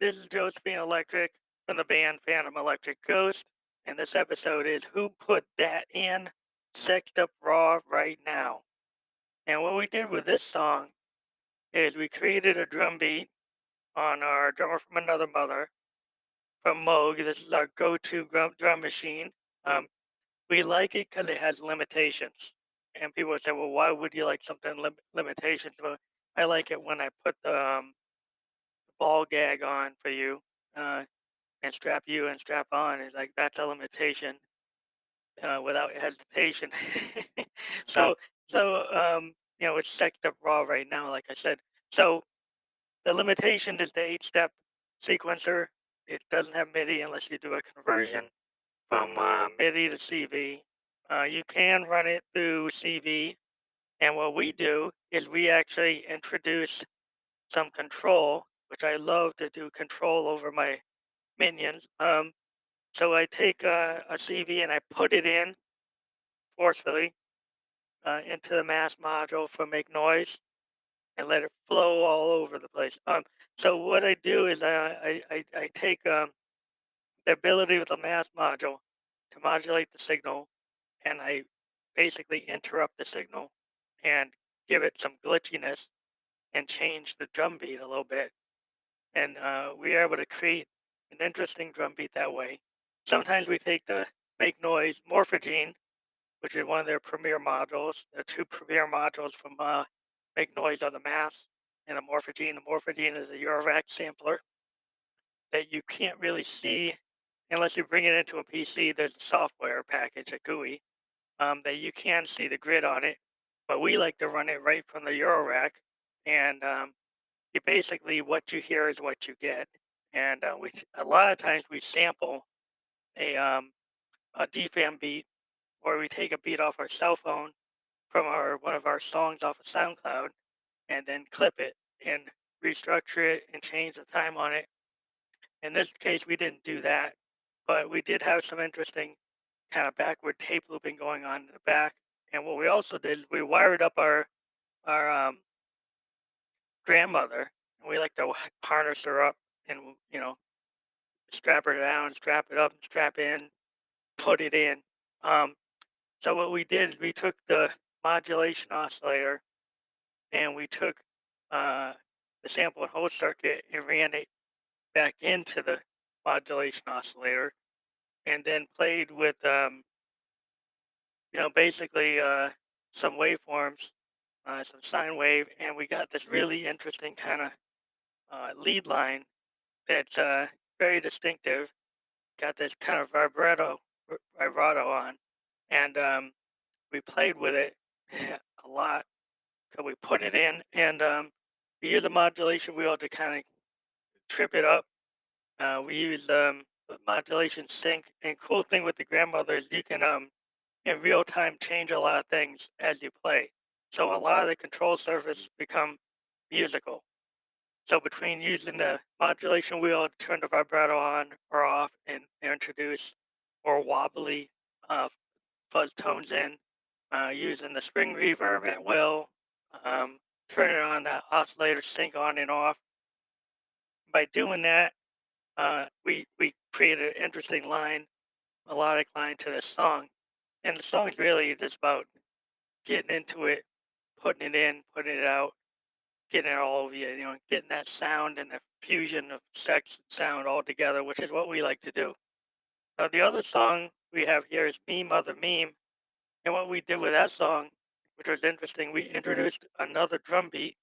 This is Josephine Electric from the band Phantom Electric Ghost, and this episode is Who Put Dat In? Sexed Up Raw Right Now. And what we did with this song is we created a drum beat on our Drummer from Another Mother from Moog. This is our go-to drum machine. Um, we like it because it has limitations. And people would say, well, why would you like something limitations? Well, I like it when I put the ball gag on for you. Uh, and strap you and strap on is like that's a limitation without hesitation. so it's sexed up raw right now, like I said. So the limitation is the 8-step sequencer. It doesn't have MIDI unless you do a conversion from MIDI to CV. You can run it through CV, and what we do is we actually introduce some control, which I love to do control over my minions. So I take a CV and I put it in forcefully into the mass module for make noise and let it flow all over the place. So what I do is I take the ability with the mass module to modulate the signal, and I basically interrupt the signal and give it some glitchiness and change the drum beat a little bit. And we are able to create an interesting drum beat that way. Sometimes we take the make noise morphogene, which is one of their premier modules. The two premier modules from Make Noise are the Mass and the Morphogene. The Morphogene is a Eurorack sampler that you can't really see unless you bring it into a PC. There's a software package, a GUI, that you can see the grid on it. But we like to run it right from the Eurorack. And you basically, what you hear is what you get. And a lot of times we sample a, um, a DFAM beat, or we take a beat off our cell phone from our one of our songs off of SoundCloud and then clip it and restructure it and change the time on it. In this case, we didn't do that, but we did have some interesting kind of backward tape looping going on in the back. And what we also did is we wired up our grandmother, and we like to harness her up and strap her down, strap it up, and strap in, put it in. Um, so what we did is we took the modulation oscillator and we took uh, the sample and hold circuit and ran it back into the modulation oscillator, and then played with basically some waveforms, some sine wave, and we got this really interesting kind of lead line that's very distinctive. Got this kind of vibrato on, and we played with it a lot. So we put it in, and we use a modulation wheel to kind of trip it up. We use the modulation sync, and cool thing with the grandmother is you can in real time change a lot of things as you play. So a lot of the control surfaces become musical. So between using the modulation wheel to turn the vibrato on or off and introduce more wobbly uh, fuzz tones in, using the spring reverb at will, turning on the oscillator sync on and off. By doing that, we created an interesting line, melodic line to this song. And the song's really just about getting into it, putting it in, putting it out, getting it all over you, getting that sound and the fusion of sex and sound all together, which is what we like to do. Now, the other song we have here is Meme Mother Meme. And what we did with that song, which was interesting, we introduced another drum beat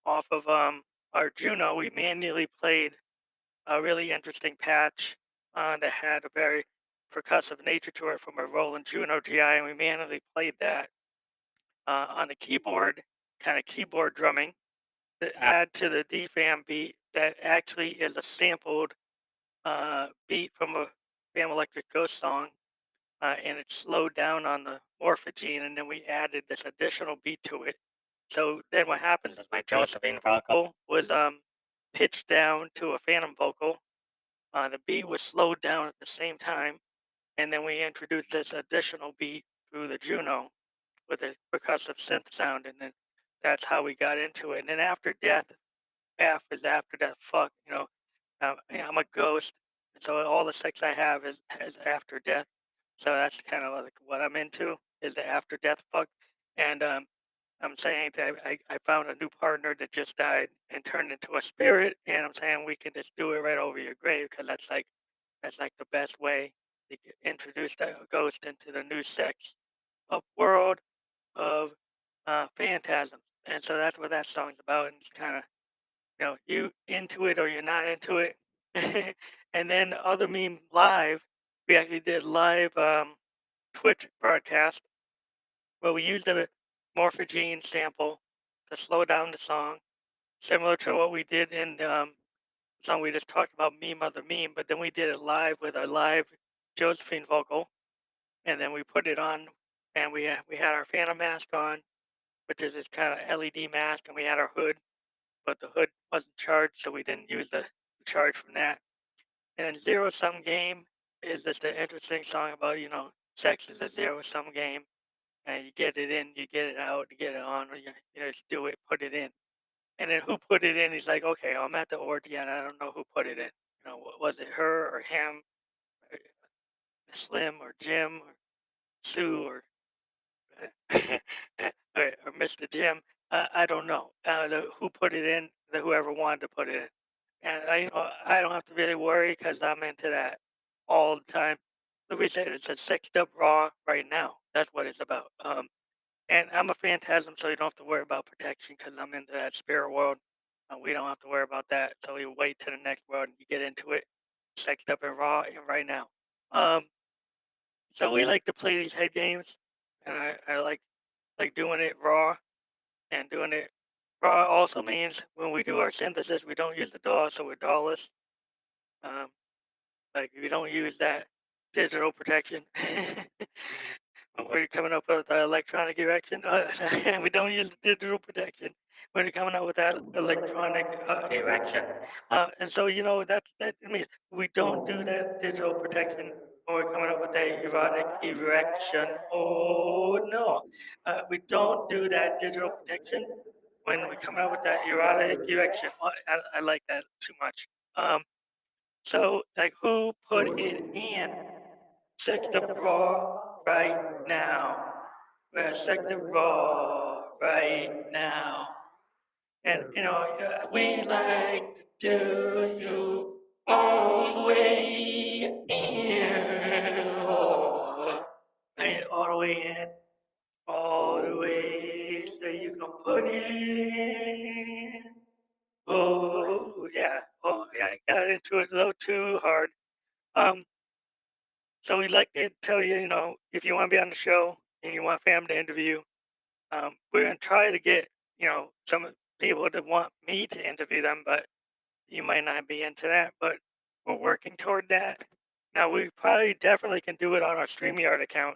off of our Juno. We manually played a really interesting patch that had a very percussive nature to it from a Roland Juno GI, and we manually played that on the keyboard, kind of keyboard drumming, to add to the DFAM beat that actually is a sampled beat from a Fam Electric Ghost song, and it's slowed down on the morphogene, and then we added this additional beat to it. So then what happens is my Josephine vocal was pitched down to a phantom vocal. The beat was slowed down at the same time, and then we introduced this additional beat through the Juno with a percussive synth sound, and then that's how we got into it. And then after death, F is after death, fuck, yeah, I'm a ghost, so all the sex I have is after death. So that's kind of like what I'm into is the after death fuck. And I'm saying that I found a new partner that just died and turned into a spirit, and I'm saying we can just do it right over your grave because that's like the best way to introduce the ghost into the new sex of world of phantasms. And so that's what that song's about. And it's kind of, you into it or you're not into it. And then other meme live, we actually did live Twitch broadcast where we used a morphogene sample to slow down the song, similar to what we did in the song we just talked about, Meme Other Meme, but then we did it live with a live Josephine vocal, and then we put it on, and we had our Phantom mask on, which is this kind of LED mask, and we had our hood, but the hood wasn't charged, so we didn't use the charge from that. And Zero Sum Game is just an interesting song about, sex is a zero sum game, and you get it in, you get it out, you get it on, or you just do it, put it in. And then who put it in? He's like, okay, I'm at the orgy and I don't know who put it in. Was it her or him, or Slim or Jim or Sue or or Mr. Jim? I don't know. Who put it in? Whoever wanted to put it in. And I don't have to really worry because I'm into that all the time. Like we said, it's a sexed up raw right now. That's what it's about. And I'm a phantasm, so you don't have to worry about protection because I'm into that spirit world. We don't have to worry about that. So we wait to the next world and you get into it, sexed up and raw and right now. Um, so we like to play these head games, and I like doing it raw and doing it raw also means when we do our synthesis, we don't use the DAW, so we're DAWless. Um, like we don't use that digital protection. When we're coming up with electronic erection, we don't use digital protection when we're coming up with that electronic erection. And so, that means we don't do that digital protection when we're coming up with that erotic erection. Oh, no. We don't do that digital protection when we're coming up with that erotic erection. I like that too much. So, like, who put it in? Sex the raw right now. We're sex the raw right now. And, we like to do you all the way in. Oh, and all the way in, all the way so you can put it in. Oh, yeah. Oh, yeah. I got into it a little too hard. Um, So we'd like to tell you, if you want to be on the show and you want Fam to interview, we're going to try to get, some people that want me to interview them, but you might not be into that, but we're working toward that. Now, we probably definitely can do it on our StreamYard account.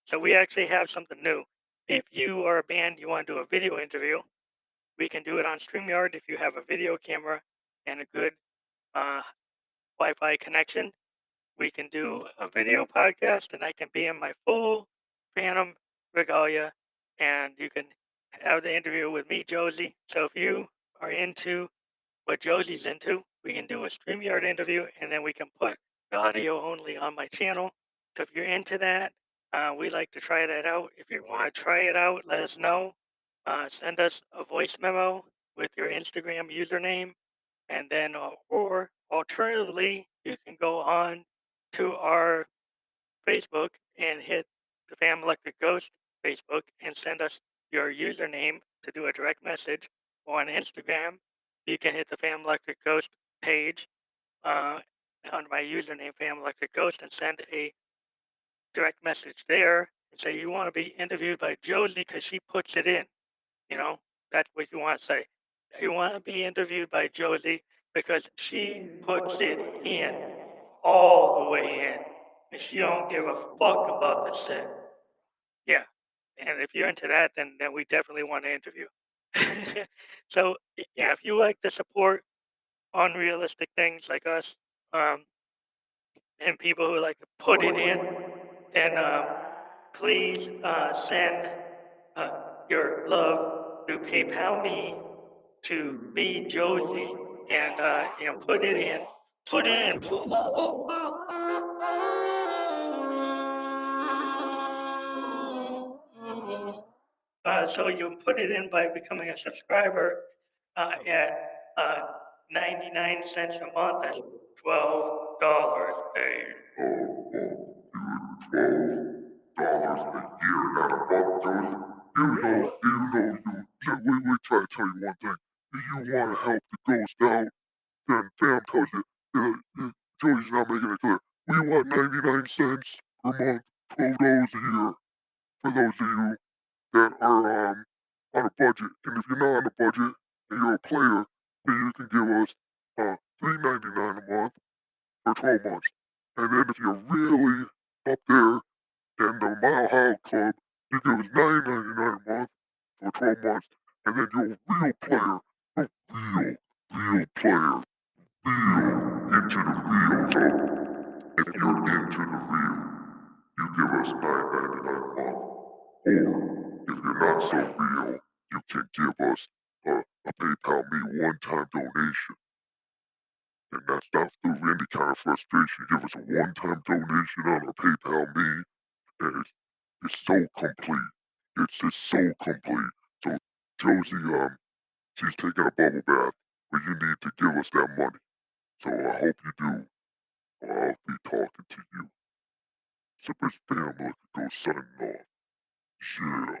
So we actually have something new. If you are a band, you want to do a video interview, we can do it on StreamYard if you have a video camera and a good uh, Wi-Fi connection. We can do a video podcast and I can be in my full Phantom regalia and you can have the interview with me, Josie. So if you are into what Josie's into, we can do a StreamYard interview and then we can put the audio only on my channel. So if you're into that, we'd like to try that out. If you want to try it out, let us know. Send us a voice memo with your Instagram username and then, or alternatively, you can go on to our Facebook and hit the Fam Electric Ghost Facebook and send us your username to do a direct message. Or on Instagram, you can hit the Fam Electric Ghost page uh, under my username, Fam Electric Ghost, and send a direct message there and say you want to be interviewed by Josie because she puts it in. You know, that's what you want to say. You want to be interviewed by Josie because she puts it in all the way in, and she don't give a fuck about the set. Yeah, and if you're into that, then we definitely want to interview. So yeah, if you like to support unrealistic things like us, um, and people who like to put it in, then please send uh, your love through PayPal me to me Josie and put it in Put in. So you put it in by becoming a subscriber at 99 cents a month. That's $12 a $12 a year, not a month, Josie. Wait, try to tell you one thing. If you want to help the ghost out, then fam tells you, Josie's not making it clear. We want 99 cents per month, $12 a year for those of you that are on a budget. And if you're not on a budget and you're a player, then you can give us $3.99 a month for 12 months. And then if you're really up there in the Mile High Club, you give us $9.99 a month for 12 months. And then you're a real player, a real player, into the real. So if you're into the real, you give us $9.99 a month. Or if you're not so real, you can give us a PayPal Me one-time donation. And that's not through any kind of frustration. Give us a one-time donation on our PayPal Me, and it's so complete. It's just so complete. So Josie, she's taking a bubble bath, but you need to give us that money. So I hope you do, or I'll be talking to you. Sippers family go signing off. Yeah.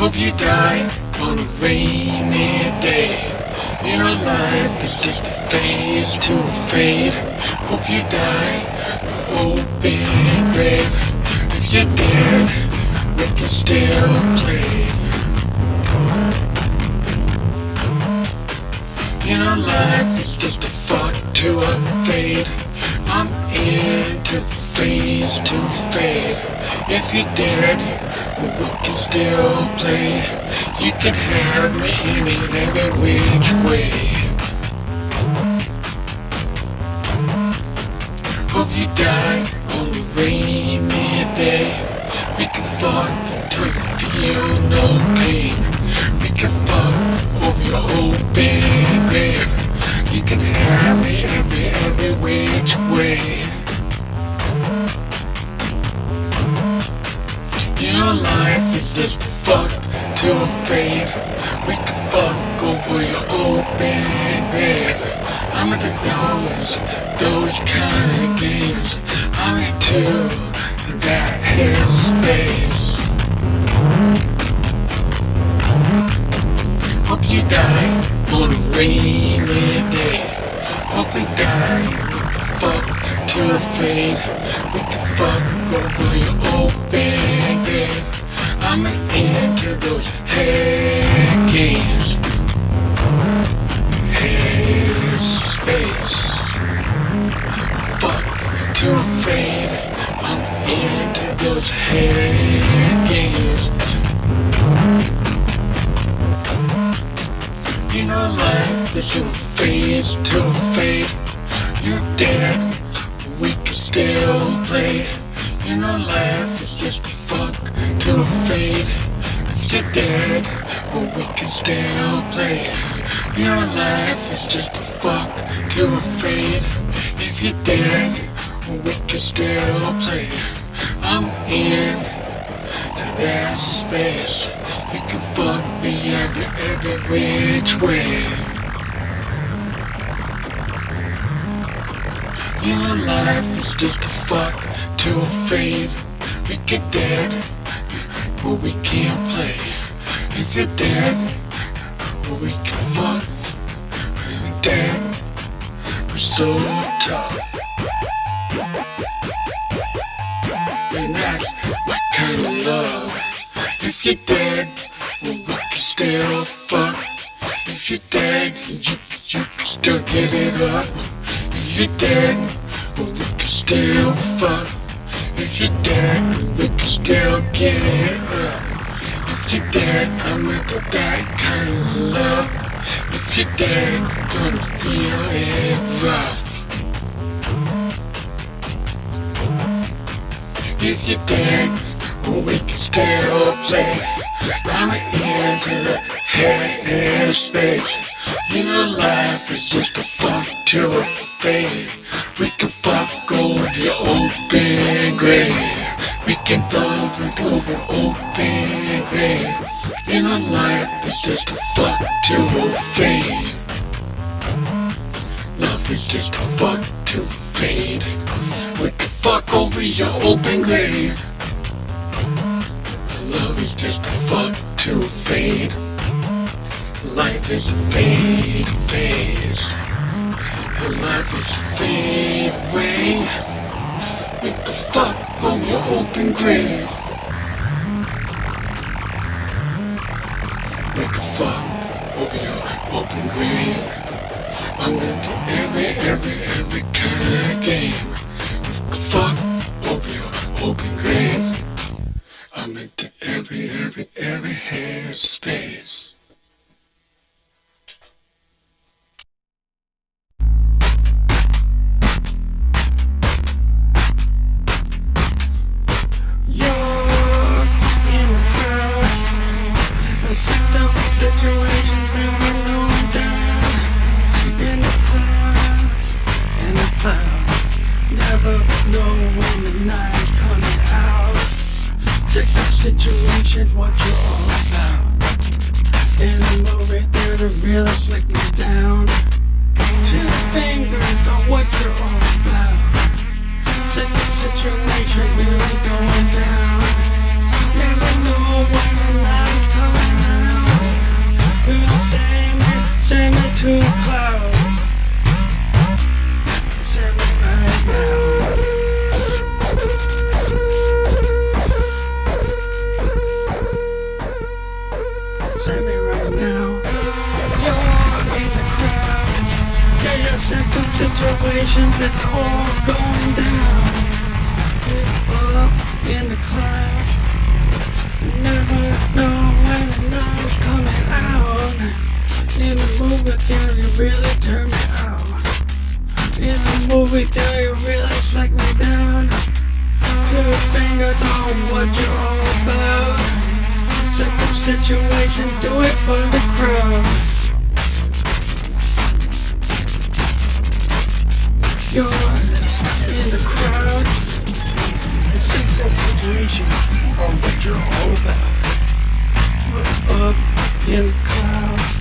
Hope you die on a rainy day. You know life is just a phase to a fade. Hope you die in an open grave. If you're dead, we can still play. You know life is just a fuck to a fade. I'm into phase to fade. If you're dead, we can still play. You can have me any and every which way. Hope you die on a rainy day. We can fuck until you feel no pain. We can fuck over your open grave. You can have me every which way. Your life is just a fuck to a fade. We can fuck over your open grave. I'm into those kind of games. I'm into that headspace. Hope you die on a rainy day. Hope we die. We can fuck to a fade. We can fuck over your open grave. I'm into those head games. Head space. Fuck to a fade. I'm into those head games. You know life is a phase to a fade. You're dead, we can still play. You know life is just a fuck to a fade. If you're dead, we can still play. You know life is just a fuck to a fade. If you're dead, we can still play. I'm in to that space. You can fuck me every which way. Your life is just a fuck to a fade. We get dead, but we can't play. If you're dead, we can fuck. We're dead, we're so tough. And that's my kind of love. If you're dead, we can still fuck. If you're dead, you can still get it up. If you're dead, we can still fuck. If you're dead, we can still get it up. If you're dead, I'm into that kind of love. If you're dead, you're gonna feel it rough. If you're dead, we can still play. I'm into the head space. You know life is just a fuck to a fade. We can fuck over your open grave. We can love over open grave. You know life is just a fuck to a fade. Love is just a fuck to fade. We can fuck over your open grave. Love is just a fuck to fade. Life is a fade phase. Your life is fade away. We can fuck on your open grave. We can fuck over your open grave. I'm into every kind of game. We can fuck over your open grave. I'm into every head space. Situations never knowing down in the clouds, never know when the night is coming out. Sexy situations, what you're all about. In the movie, they're the realest, slick me down. 2 fingers on what you're all about. Sexy situations really going down. Never know when the night's coming. situations, it's all going down. Up in the clouds, never know when the night's coming out. In the movie theater, you really turn me out. In the movie theater, you really slack me down. Two fingers on what you're all about. Second situations, do it for the crowd. You're in the crowd. And second situations are what you're all about. You're up in the clouds.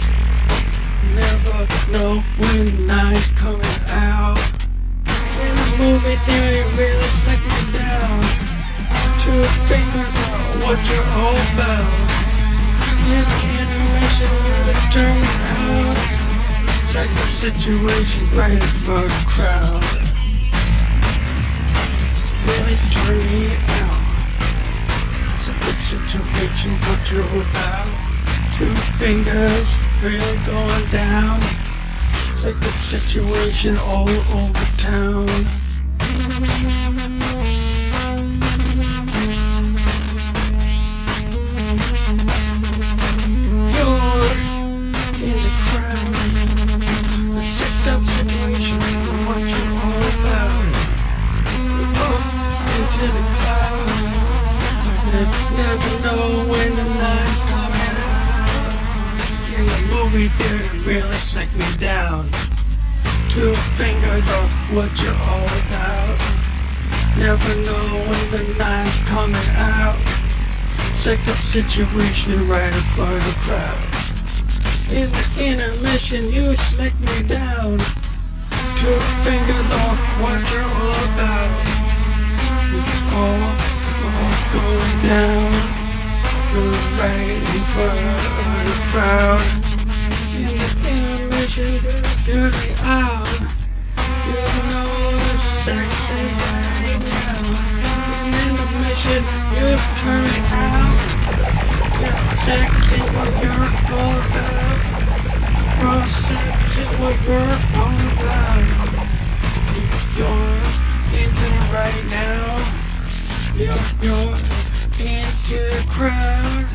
Never know when the night's coming out. In the movie theater, you really slack me down. Two fingers on what you're all about. In the intermission, you turn me out. Second situation right in front of the crowd. Really turn me out. Second situation, what you're about. Two fingers really going down. Second situation all over town. You're in the crowd. The sixth up situation is what you're all about. You're up into the clouds. You never know when the night's coming out. In the movie theater, really slack me down. Two fingers are what you're all about. Never know when the night's coming out. Second situation right in front of the crowd. In the intermission, you slack me down. Two fingers are what you're all about. All going down. Right in front of the crowd. In the intermission, you dirty me out. You know it's sexy right now. In the intermission, you turn me out. Yeah, sex is what you're all about. Raw sex is what we're all about. You're into it right now. You're into the crowd.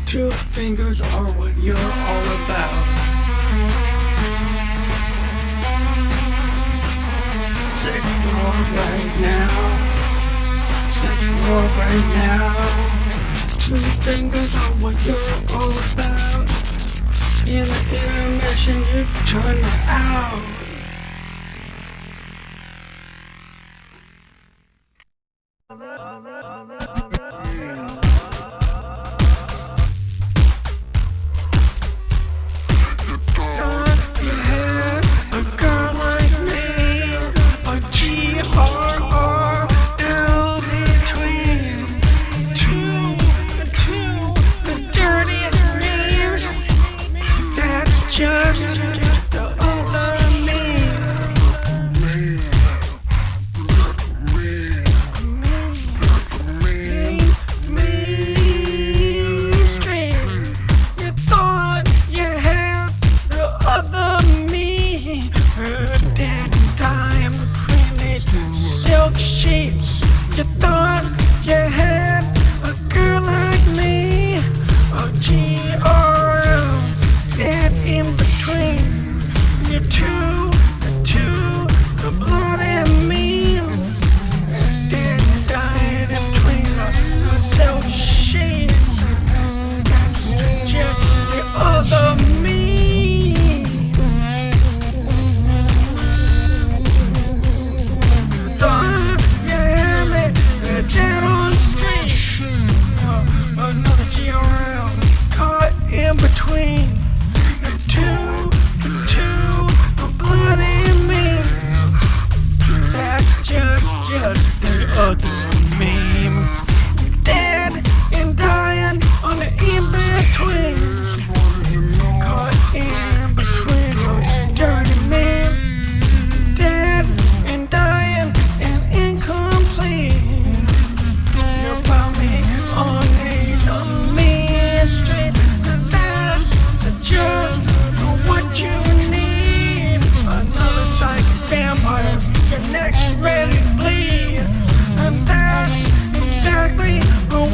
Two fingers are what you're all about. Sex war right now. Sex war right now. Two fingers are what you're all about. In the intermission, you turn me out. Just the other me.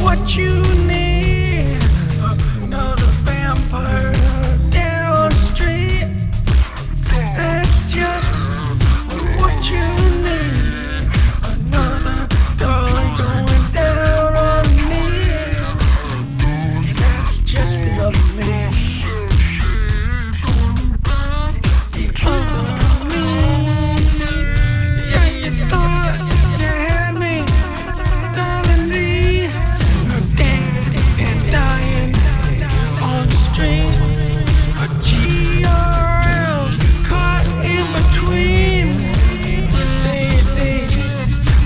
what you need. Another vampire dead on the street. That's just what you need. Another dolly going down on me. That's just the other me. The other me. Yeah, you thought you had me. Darling, you're dead and dying on the street. A GRL caught in between. They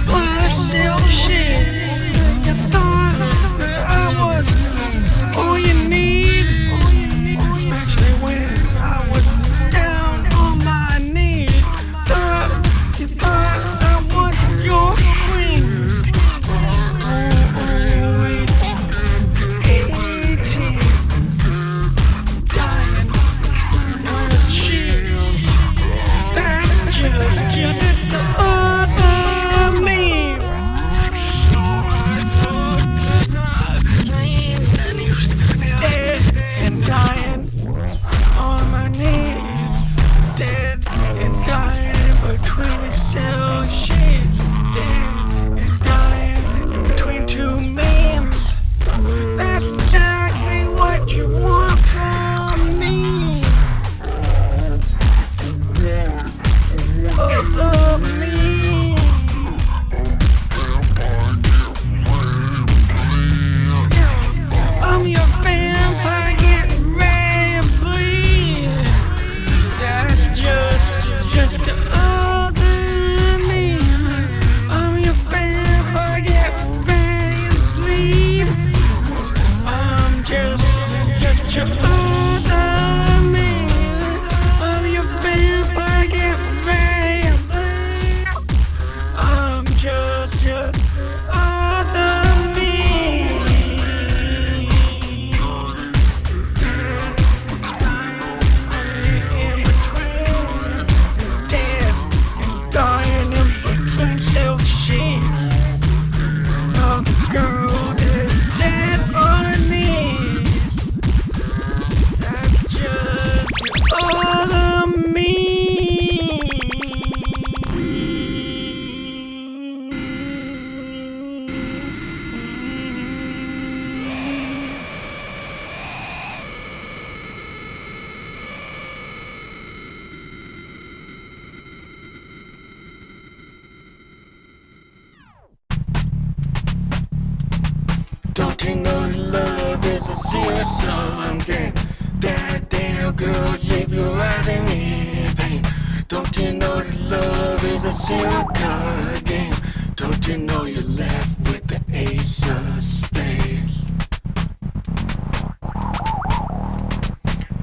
blind silk shit. You thought that I was all you need, especially when I was down on my knees. You thought I was your queen. Oh, 18, dying on the sheets. That's just the other me. Dead and dying on my knees. Dead and dying between the cell sheets. Dead and dying in between two memes. That's exactly what you want from me. Other me. I'm your vampire getting ready to bleed. That's just the other me. I'm your vampire getting ready to bleed. I'm just your other me. I'm your vampire getting ready to bleed. I'm just other me. Dead and dying in between silk sheets. Another girl dead on her knees. That's just other me. Don't you know that love is a zero-sum game? That damn girl leave you right in pain. Don't you know that love is a zero-card game? Don't you know you're left with the ace of spades?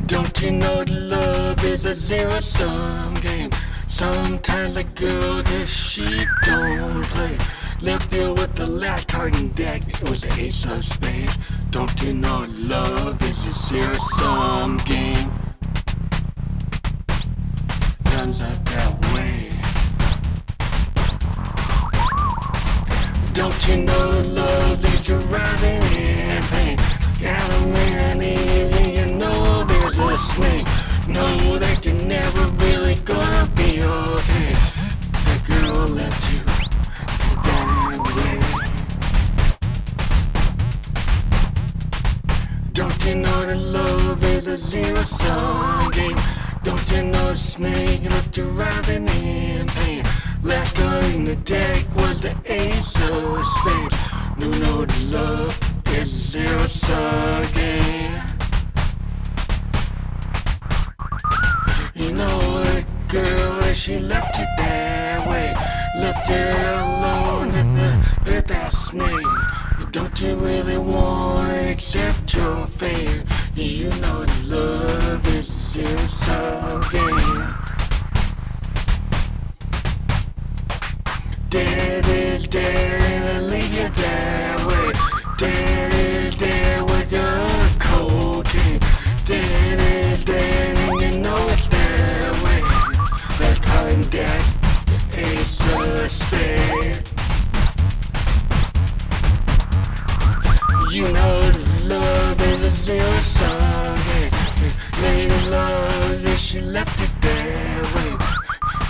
Don't you know that love is a zero-sum game? Sometimes the girl that she don't play left you with the last card in deck. It was the ace of spades. Don't you know love is a zero-sum game? Runs up that way. Don't you know love leaves you writhing in pain? Got a man, even you know there's a snake. Know that you're never really gonna be okay. That girl left you that way. Don't you know that love is a zero-sum game? Don't you know the snake left you writhing in pain? Last card in the deck was the ace of spades. You know that love is a zero-sum game. You know that girl, she left you that way. Left you alone with that snake. Don't you really wanna accept your fate? You know that love is a zero-sum game. Dead is dead and I leave you that way. Dead is dead with your cocaine. Dead is dead and you know it's that way. Last card in deck, the ace of spades. You know that love is a zero sum game. Lady loves if she left it that way.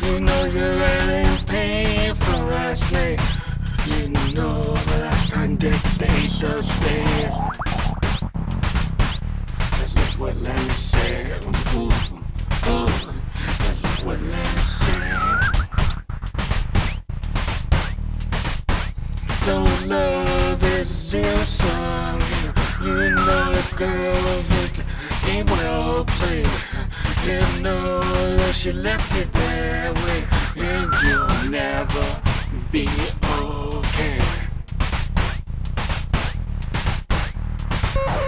You know you're really paying for us, mate. You know the last time deck is the ace of spades. That's just what Lenny said. Ooh, ooh. That's just what Lenny said. No love is a zero sum game. You know the girls is the game well played. You know that she left it that way, and you'll never be okay.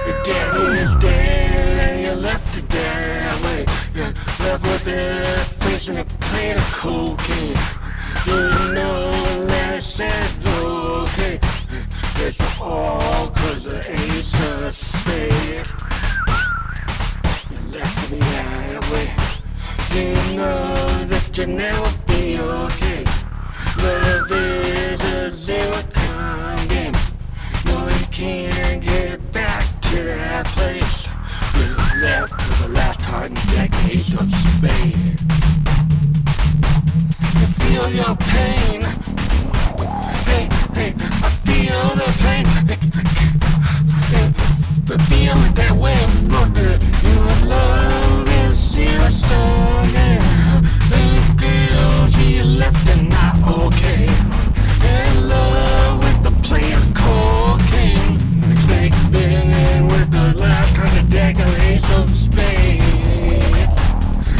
Your daddy is dead and you left it that way. You left with their face and a plate of cocaine. You know that it's said okay. It's all cause of ace of spades. You left me that way. You know that you'll never be okay. Love is a zero-sum game. No, you can't get back to that place. You left for the last time decades of spades. You feel your pain. Hey, hey, I feel the pain. But feel it that way, brother. Your love is zero-sum game. The girl she left and not okay. In love with the plate of cocaine. Snake banging with the last kind of decades of spades.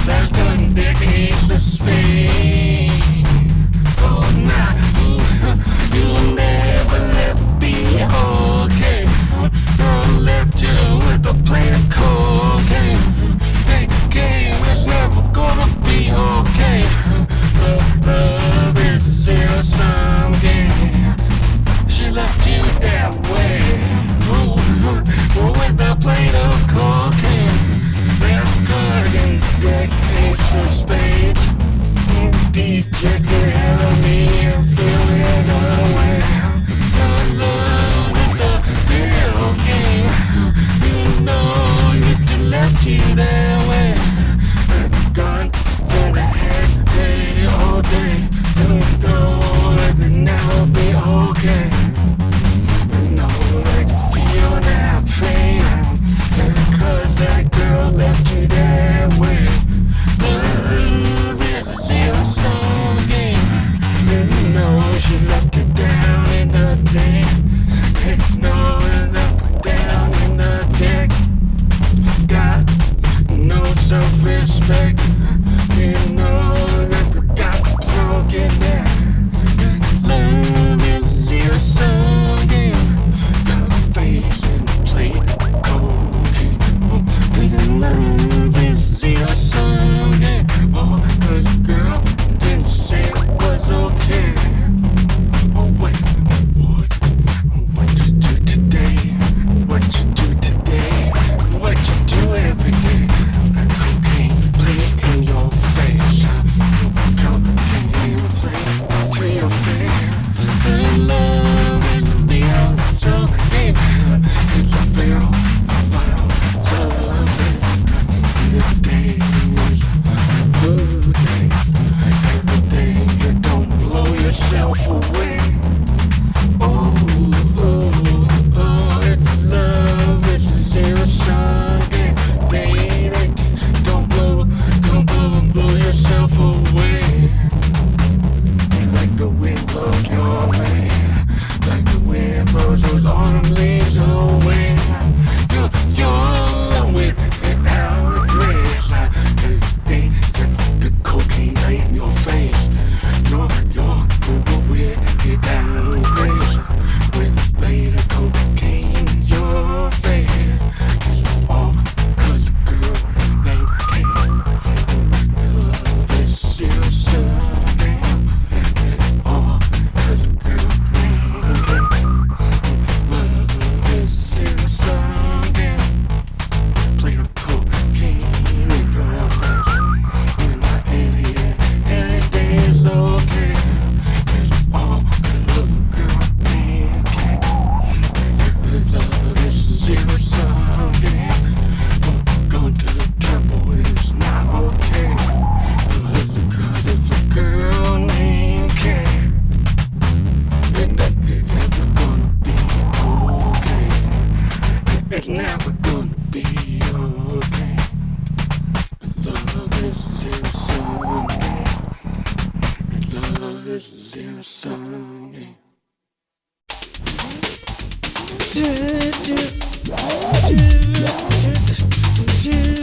Last kind of decades of spades. Oh, nah, you'll never be okay. Girl left you with a plate of cocaine. Hey, game is never gonna be okay. Love is a zero-sum game. She left you that way. Ooh, with a plate of cocaine. That's good in decades of spades. do, do, do, do, do.